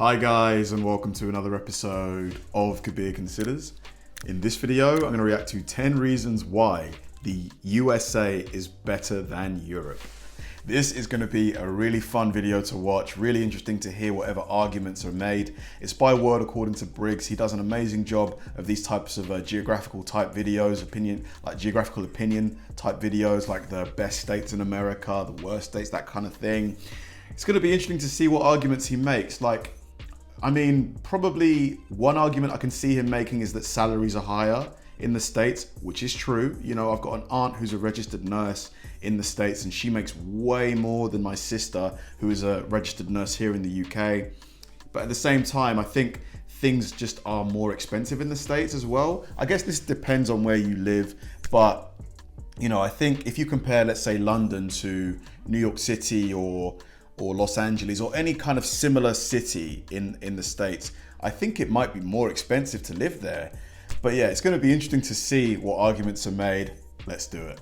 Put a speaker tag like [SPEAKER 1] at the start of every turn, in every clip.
[SPEAKER 1] Hi guys, and welcome to another episode of Kabir Considers. In this video, I'm going to react to 10 reasons why the USA is better than Europe. This is going to be a really fun video to watch, really interesting to hear whatever arguments are made. It's by word according to Briggs. He does an amazing job of these types of geographical type videos, geographical opinion type videos, like the best states in America, the worst states, that kind of thing. It's going to be interesting to see what arguments he makes. Probably one argument I can see him making is that salaries are higher in the States, which is true. You know, I've got an aunt who's a registered nurse in the States and she makes way more than my sister, who is a registered nurse here in the UK. But at the same time, I think things just are more expensive in the States as well. I guess this depends on where you live, but you know, I think if you compare, let's say, London to New York City or Los Angeles or any kind of similar city in the States, I think it might be more expensive to live there. But yeah, it's going to be interesting to see what arguments are made. Let's do it.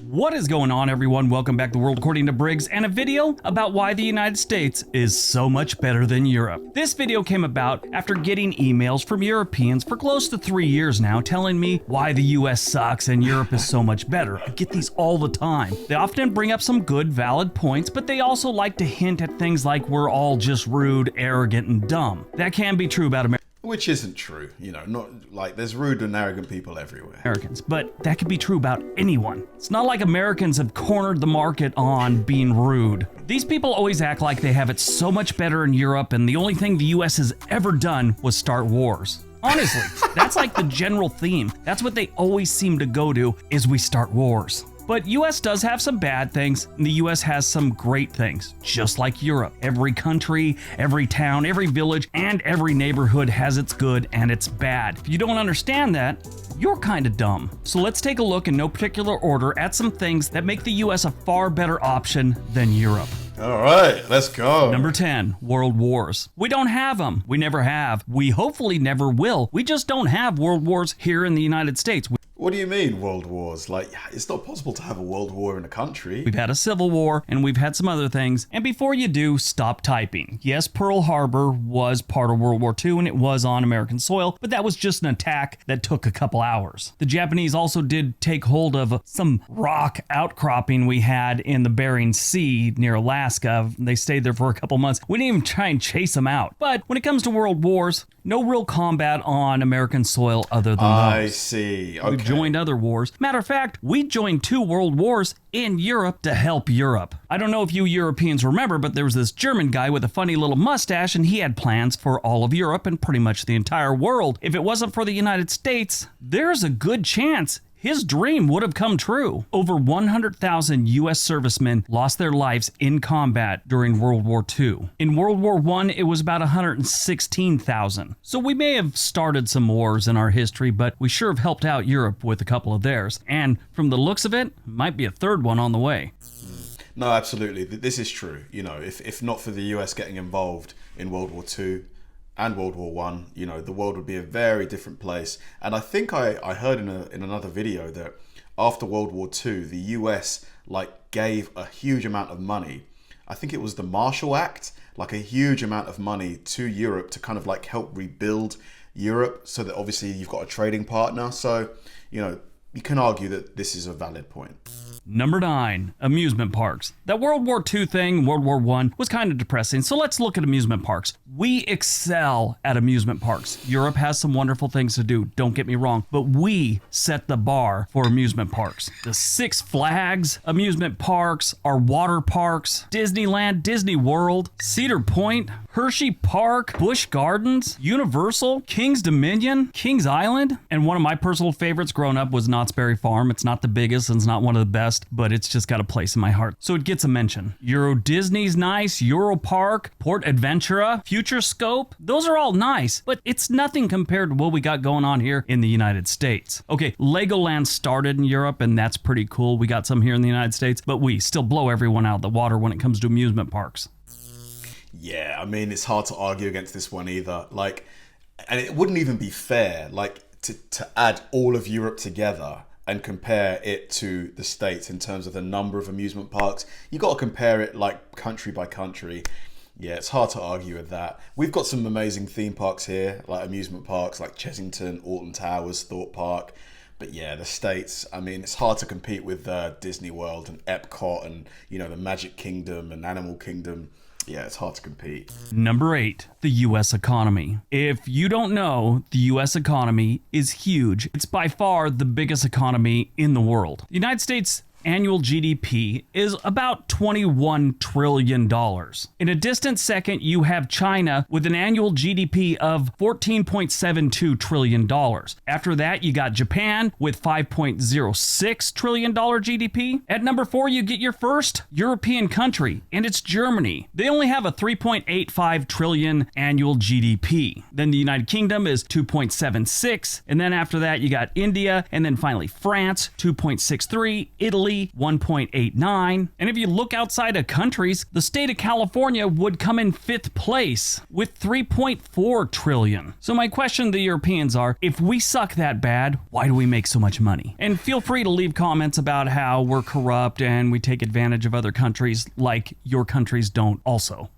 [SPEAKER 2] What is going on, everyone? Welcome back to The World According to Briggs and a video about why the United States is so much better than Europe. This video came about after getting emails from Europeans for close to 3 years now telling me why the US sucks and Europe is so much better. I get these all the time. They often bring up some good, valid points, but they also like to hint at things like we're all just rude, arrogant, and dumb. That can be true about America.
[SPEAKER 1] Which isn't true, you know, not like there's rude and arrogant people everywhere.
[SPEAKER 2] Americans, but that could be true about anyone. It's not like Americans have cornered the market on being rude. These people always act like they have it so much better in Europe and the only thing the US has ever done was start wars. Honestly, that's like the general theme. That's what they always seem to go to, is we start wars. But US does have some bad things, and the US has some great things, just like Europe. Every country, every town, every village, and every neighborhood has its good and its bad. If you don't understand that, you're kind of dumb. So let's take a look in no particular order at some things that make the US a far better option than Europe.
[SPEAKER 1] All right, let's go.
[SPEAKER 2] Number 10, world wars. We don't have them. We never have. We hopefully never will. We just don't have world wars here in the United States.
[SPEAKER 1] What do you mean, world wars? Like, it's not possible to have a world war in a country.
[SPEAKER 2] We've had a civil war, and we've had some other things. And before you do, stop typing. Yes, Pearl Harbor was part of World War II, and it was on American soil, but that was just an attack that took a couple hours. The Japanese also did take hold of some rock outcropping we had in the Bering Sea near Alaska. They stayed there for a couple months. We didn't even try and chase them out. But when it comes to world wars, no real combat on American soil other than those.
[SPEAKER 1] I see. Okay.
[SPEAKER 2] We joined other wars. Matter of fact, we joined 2 world wars in Europe to help Europe. I don't know if you Europeans remember, but there was this German guy with a funny little mustache, and he had plans for all of Europe and pretty much the entire world. If it wasn't for the United States, there's a good chance his dream would have come true. Over 100,000 US servicemen lost their lives in combat during World War II. In World War I, it was about 116,000. So we may have started some wars in our history, but we sure have helped out Europe with a couple of theirs. And from the looks of it, might be a third one on the way.
[SPEAKER 1] No, absolutely. This is true. You know, if not for the US getting involved in World War II, and World War I, you know, the world would be a very different place. And I think I heard in another video that after World War II, the US gave a huge amount of money. I think it was the Marshall Act, like a huge amount of money to Europe to kind of help rebuild Europe, so that obviously you've got a trading partner. So, you know, you can argue that this is a valid point.
[SPEAKER 2] Number 9, amusement parks. That World War II thing, World War I, was kind of depressing, so let's look at amusement parks. We excel at amusement parks. Europe has some wonderful things to do, don't get me wrong, but we set the bar for amusement parks. The Six Flags amusement parks, our water parks, Disneyland, Disney World, Cedar Point, Hershey Park, Busch Gardens, Universal, King's Dominion, Kings Island, and one of my personal favorites growing up was Knott's Berry Farm. It's not the biggest and it's not one of the best, but it's just got a place in my heart, so it gets a mention. Euro Disney's nice, Euro Park, Port Adventura, Future Scope, those are all nice, but it's nothing compared to what we got going on here in the United States. Okay, Legoland started in Europe, and that's pretty cool. We got some here in the United States, but we still blow everyone out of the water when it comes to amusement parks.
[SPEAKER 1] Yeah, I mean, it's hard to argue against this one either. And it wouldn't even be fair, to add all of Europe together and compare it to the States in terms of the number of amusement parks. You got to compare it country by country. Yeah, it's hard to argue with that. We've got some amazing theme parks here, like amusement parks like Chessington, Alton Towers, Thorpe Park. But yeah, the States, I mean, it's hard to compete with Disney World and Epcot and, you know, the Magic Kingdom and Animal Kingdom. Yeah, it's hard to compete.
[SPEAKER 2] Number 8, the U.S. economy. If you don't know, the U.S. economy is huge. It's by far the biggest economy in the world. The United States annual GDP is about $21 trillion. In a distant second, you have China with an annual GDP of $14.72 trillion. After that, you got Japan with $5.06 trillion GDP. At number 4, you get your first European country, and it's Germany. They only have a $3.85 trillion annual GDP. Then the United Kingdom is $2.76, and then after that, you got India, and then finally France, $2.63, Italy, 1.89. And if you look outside of countries, the state of California would come in 5th place with 3.4 trillion. So my question to the Europeans are, if we suck that bad, why do we make so much money? And feel free to leave comments about how we're corrupt and we take advantage of other countries like your countries don't also.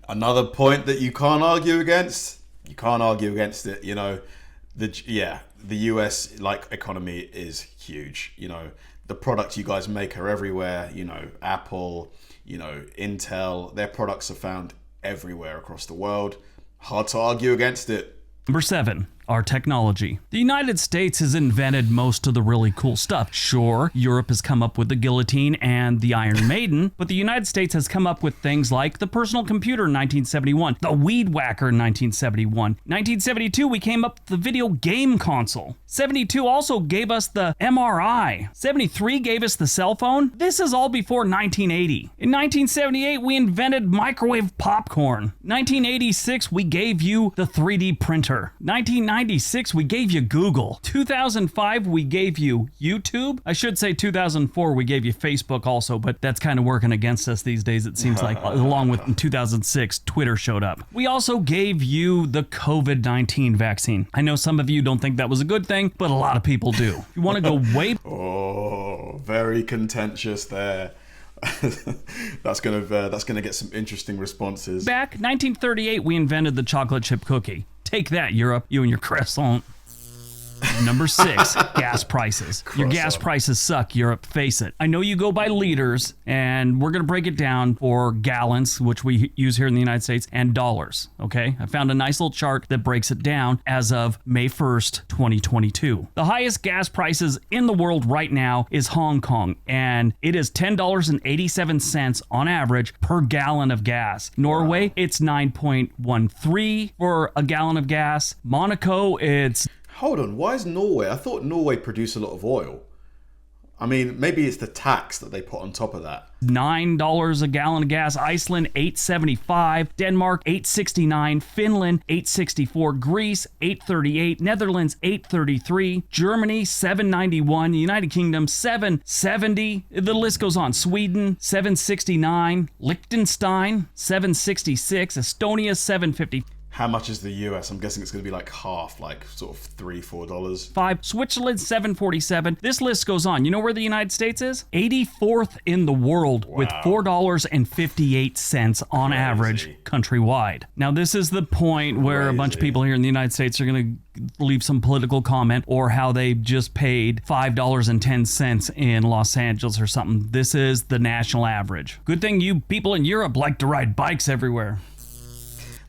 [SPEAKER 1] Another point that you can't argue against. You can't argue against it, you know. The US economy is huge, you know. The products you guys make are everywhere, you know, Apple, you know, Intel, their products are found everywhere across the world. Hard to argue against it.
[SPEAKER 2] Number 7, our technology. The United States has invented most of the really cool stuff. Sure, Europe has come up with the guillotine and the Iron Maiden, but the United States has come up with things like the personal computer in 1971, the Weed Whacker in 1971. 1972, we came up with the video game console. 72 also gave us the MRI. 73 gave us the cell phone. This is all before 1980. In 1978, we invented microwave popcorn. 1986, we gave you the 3D printer. 1996, we gave you Google. 2005, we gave you YouTube. I should say 2004, we gave you Facebook also, but that's kind of working against us these days, it seems like. Along with in 2006, Twitter showed up. We also gave you the COVID-19 vaccine. I know some of you don't think that was a good thing, but a lot of people do. You want to go way...
[SPEAKER 1] Oh, very contentious there. That's gonna get some interesting responses.
[SPEAKER 2] Back 1938, we invented the chocolate chip cookie. Take that, Europe, you and your croissant. Number 6, gas prices. Your gas prices suck, Europe, face it. I know you go by liters, and we're going to break it down for gallons, which we use here in the United States, and dollars, okay? I found a nice little chart that breaks it down as of May 1st, 2022. The highest gas prices in the world right now is Hong Kong, and it is $10.87 on average per gallon of gas. Norway, it's 9.13 for a gallon of gas. Monaco, it's...
[SPEAKER 1] Hold on, why is Norway? I thought Norway produced a lot of oil. I mean, maybe it's the tax that they put on top of that.
[SPEAKER 2] $9 a gallon of gas. Iceland, $8.75. Denmark, $8.69. Finland, $8.64. Greece, $8.38. Netherlands, $8.33. Germany, $7.91. United Kingdom, $7.70. The list goes on. Sweden, $7.69. Liechtenstein, $7.66. Estonia, $7.50.
[SPEAKER 1] How much is the US? I'm guessing it's going to be like half, like sort of $3-4.
[SPEAKER 2] 5. Switzerland, $7.47. This list goes on. You know where the United States is? 84th in the world with $4.58 on average countrywide. Now, this is the point where a bunch of people here in the United States are going to leave some political comment or how they just paid $5.10 in Los Angeles or something. This is the national average. Good thing you people in Europe like to ride bikes everywhere.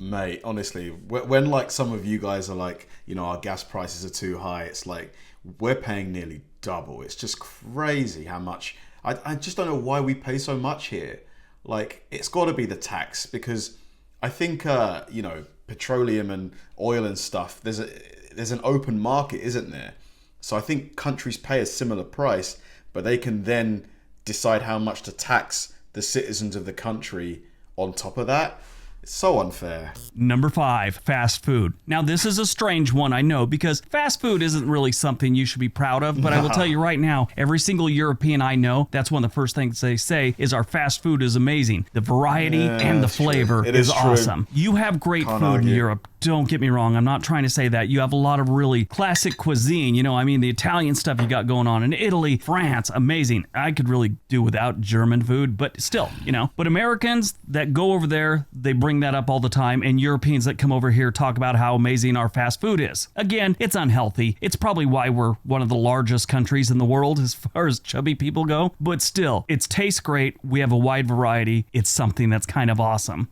[SPEAKER 1] Mate, honestly, when like some of you guys are like, you know, our gas prices are too high, it's like we're paying nearly double. It's just crazy how much. I just don't know why we pay so much here. Like, it's got to be the tax, because I think, you know, petroleum and oil and stuff, there's an open market, isn't there? So I think countries pay a similar price, but they can then decide how much to tax the citizens of the country on top of that. It's so unfair.
[SPEAKER 2] Number 5, fast food. Now, this is a strange one, I know, because fast food isn't really something you should be proud of, but I will tell you right now, every single European I know, that's one of the first things they say is our fast food is amazing. The variety and the flavor is awesome. You have great food in Europe. don't get me wrong. I'm not trying to say that. You have a lot of really classic cuisine. You know, I mean, the Italian stuff you got going on in Italy, France, amazing. I could really do without German food, but still, you know. But Americans that go over there, they bring that up all the time. And Europeans that come over here talk about how amazing our fast food is. Again, it's unhealthy. It's probably why we're one of the largest countries in the world as far as chubby people go. But still, it tastes great. We have a wide variety. It's something that's kind of awesome.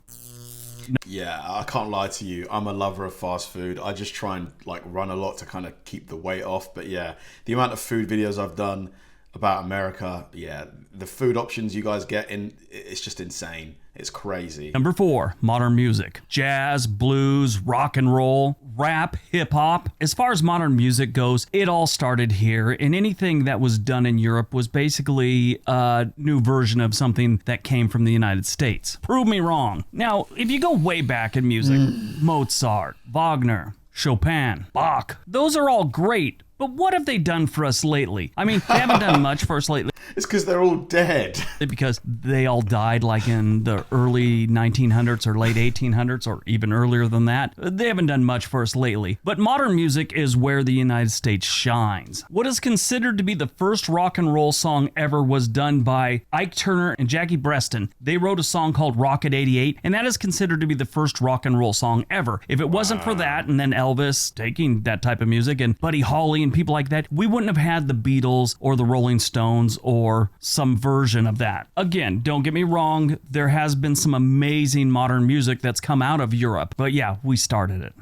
[SPEAKER 1] Yeah, I can't lie to you. I'm a lover of fast food. I just try and like run a lot to kind of keep the weight off. But yeah, the amount of food videos I've done about America, yeah, the food options you guys get in, it's just insane. It's crazy.
[SPEAKER 2] Number 4, modern music. Jazz, blues, rock and roll, rap, hip hop. As far as modern music goes, it all started here, and anything that was done in Europe was basically a new version of something that came from the United States. Prove me wrong. Now, if you go way back in music, Mozart, Wagner, Chopin, Bach, those are all great. But what have they done for us lately? I mean, they haven't done much for us lately.
[SPEAKER 1] It's because they're all dead.
[SPEAKER 2] Because they all died like in the early 1900s or late 1800s or even earlier than that. They haven't done much for us lately. But modern music is where the United States shines. What is considered to be the first rock and roll song ever was done by Ike Turner and Jackie Preston. They wrote a song called Rocket 88, and that is considered to be the first rock and roll song ever. If it wasn't for that, and then Elvis taking that type of music, and Buddy Holly and people like that, we wouldn't have had the Beatles or the Rolling Stones or some version of that. Again, don't get me wrong, there has been some amazing modern music that's come out of Europe, but yeah, we started it.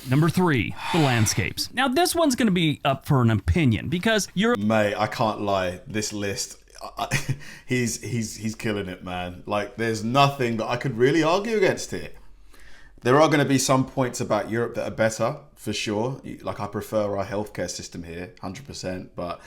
[SPEAKER 2] Number 3, the landscapes. Now this one's going to be up for an opinion because Europe...
[SPEAKER 1] Mate, I can't lie, this list... he's killing it, man. Like, there's nothing that I could really argue against it. There are going to be some points about Europe that are better, for sure. Like, I prefer our healthcare system here, 100%. But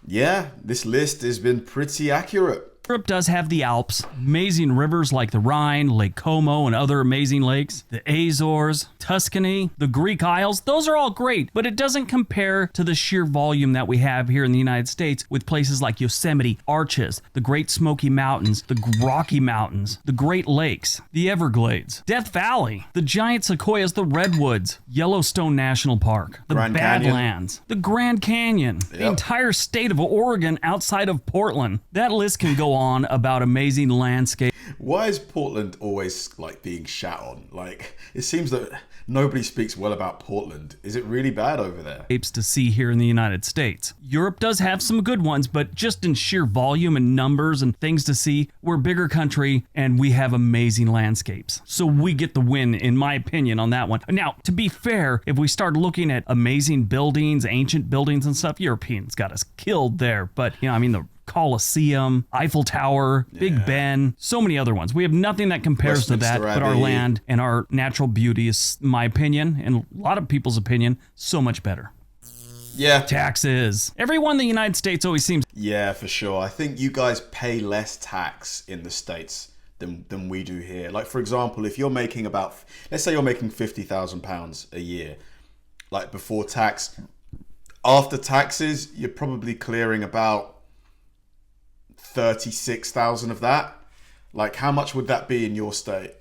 [SPEAKER 1] yeah, this list has been pretty accurate.
[SPEAKER 2] Europe does have the Alps, amazing rivers like the Rhine, Lake Como, and other amazing lakes, the Azores, Tuscany, the Greek Isles. Those are all great, but it doesn't compare to the sheer volume that we have here in the United States with places like Yosemite, Arches, the Great Smoky Mountains, the Rocky Mountains, the Great Lakes, the Everglades, Death Valley, the giant sequoias, the Redwoods, Yellowstone National Park, the
[SPEAKER 1] Grand
[SPEAKER 2] Badlands, the Grand Canyon, the entire state of Oregon outside of Portland. That list can go on about amazing landscape.
[SPEAKER 1] Why is Portland always like being shat on? Like, it seems that nobody speaks well about Portland. Is it really bad over there?
[SPEAKER 2] To see here in the United States. Europe does have some good ones, but just in sheer volume and numbers and things to see, we're a bigger country and we have amazing landscapes. So we get the win, in my opinion, on that one. Now, to be fair, if we start looking at amazing buildings, ancient buildings and stuff, Europeans got us killed there. But, you know, I mean, the Colosseum, Eiffel Tower, Big Ben, so many other ones. We have nothing that compares to that, but our land and our natural beauty is, in my opinion, and a lot of people's opinion, so much better.
[SPEAKER 1] Yeah.
[SPEAKER 2] Taxes. Everyone in the United States always seems...
[SPEAKER 1] Yeah, for sure. I think you guys pay less tax in the States than we do here. Like, for example, if you're making about... Let's say you're making £50,000 a year, like before tax. After taxes, you're probably clearing about 36,000 of that. Like, how much would that be in your state?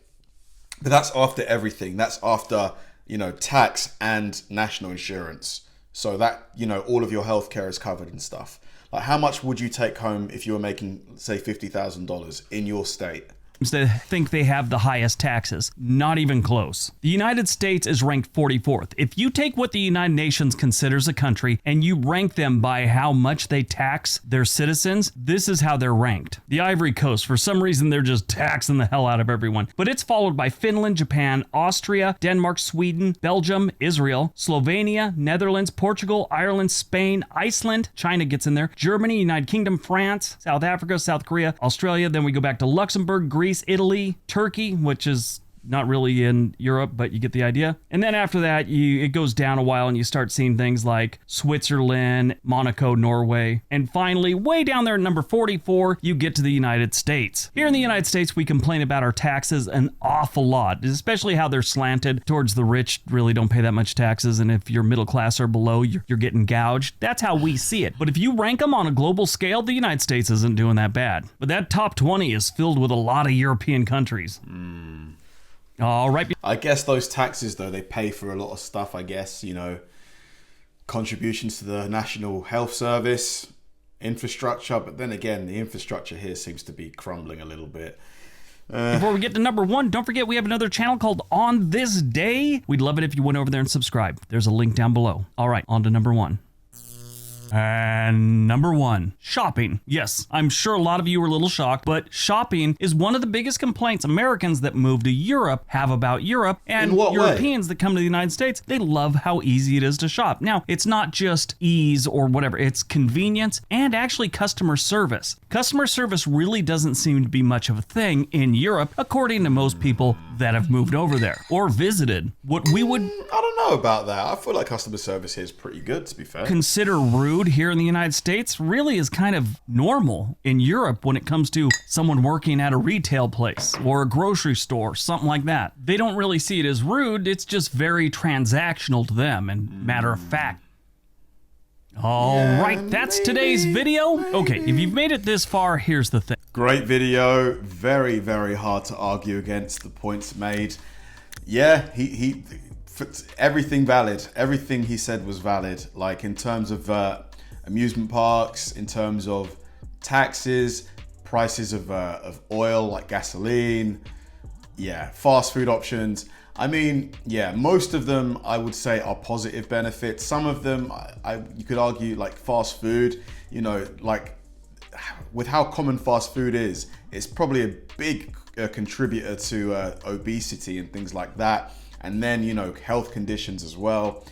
[SPEAKER 1] But that's after everything. That's after, you know, tax and national insurance. So that, you know, all of your healthcare is covered and stuff. Like, how much would you take home if you were making, say, $50,000 in your state?
[SPEAKER 2] That think they have the highest taxes. Not even close. The United States is ranked 44th. If you take what the United Nations considers a country and you rank them by how much they tax their citizens, this is how they're ranked. The Ivory Coast, for some reason, they're just taxing the hell out of everyone. But it's followed by Finland, Japan, Austria, Denmark, Sweden, Belgium, Israel, Slovenia, Netherlands, Portugal, Ireland, Spain, Iceland, China gets in there, Germany, United Kingdom, France, South Africa, South Korea, Australia. Then we go back to Luxembourg, Greece, Italy, Turkey, which is not really in Europe, but you get the idea. And then after that, it goes down a while and you start seeing things like Switzerland, Monaco, Norway. And finally, way down there at number 44, you get to the United States. Here in the United States, we complain about our taxes an awful lot, especially how they're slanted towards the rich. Really don't pay that much taxes. And if you're middle class or below, you're getting gouged. That's how we see it. But if you rank them on a global scale, the United States isn't doing that bad. But that top 20 is filled with a lot of European countries. All right.
[SPEAKER 1] I guess those taxes, though, they pay for a lot of stuff, I guess, you know, contributions to the National Health Service, infrastructure. But then again, the infrastructure here seems to be crumbling a little bit.
[SPEAKER 2] Before we get to number 1, don't forget we have another channel called On This Day. We'd love it if you went over there and subscribed. There's a link down below. All right, on to number 1. And number 1, shopping. Yes, I'm sure a lot of you are a little shocked, but shopping is one of the biggest complaints Americans that move to Europe have about Europe, and
[SPEAKER 1] In what way?
[SPEAKER 2] Europeans that come to the United States, they love how easy it is to shop. Now, it's not just ease or whatever, it's convenience and actually customer service. Customer service really doesn't seem to be much of a thing in Europe, according to most people that have moved over there or visited. What we would
[SPEAKER 1] I don't know about that. I feel like customer service here is pretty good, to be fair.
[SPEAKER 2] consider rude here in the United States really is kind of normal in Europe when it comes to someone working at a retail place or a grocery store, something like that. They don't really see it as rude, it's just very transactional to them and matter of fact. All right, that's today's video. Okay, if you've made it this far, here's the thing.
[SPEAKER 1] Great video. Very, very hard to argue against the points made. Yeah, he everything valid. Everything he said was valid. Like in terms of amusement parks, in terms of taxes, prices of oil like gasoline, yeah, fast food options. I mean, yeah, most of them I would say are positive benefits. Some of them, you could argue like fast food, you know, like with how common fast food is, it's probably a big contributor to obesity and things like that. And then, you know, health conditions as well.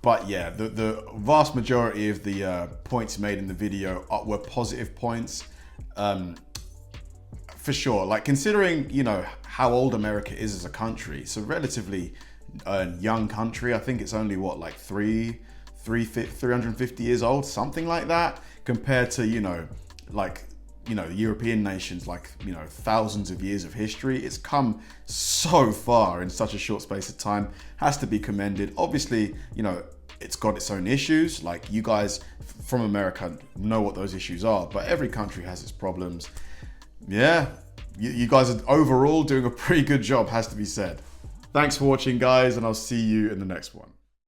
[SPEAKER 1] But yeah, the vast majority of the points made in the video were positive points. For sure, like considering, you know, how old America is as a country, it's a relatively young country. I think it's only what, like 350 years old, something like that, compared to, you know, like, you know, European nations, like, you know, thousands of years of history. It's come so far in such a short space of time, has to be commended. Obviously, you know, it's got its own issues. Like you guys from America know what those issues are, but every country has its problems. Yeah, you guys are overall doing a pretty good job, has to be said. Thanks for watching, guys, and I'll see you in the next one.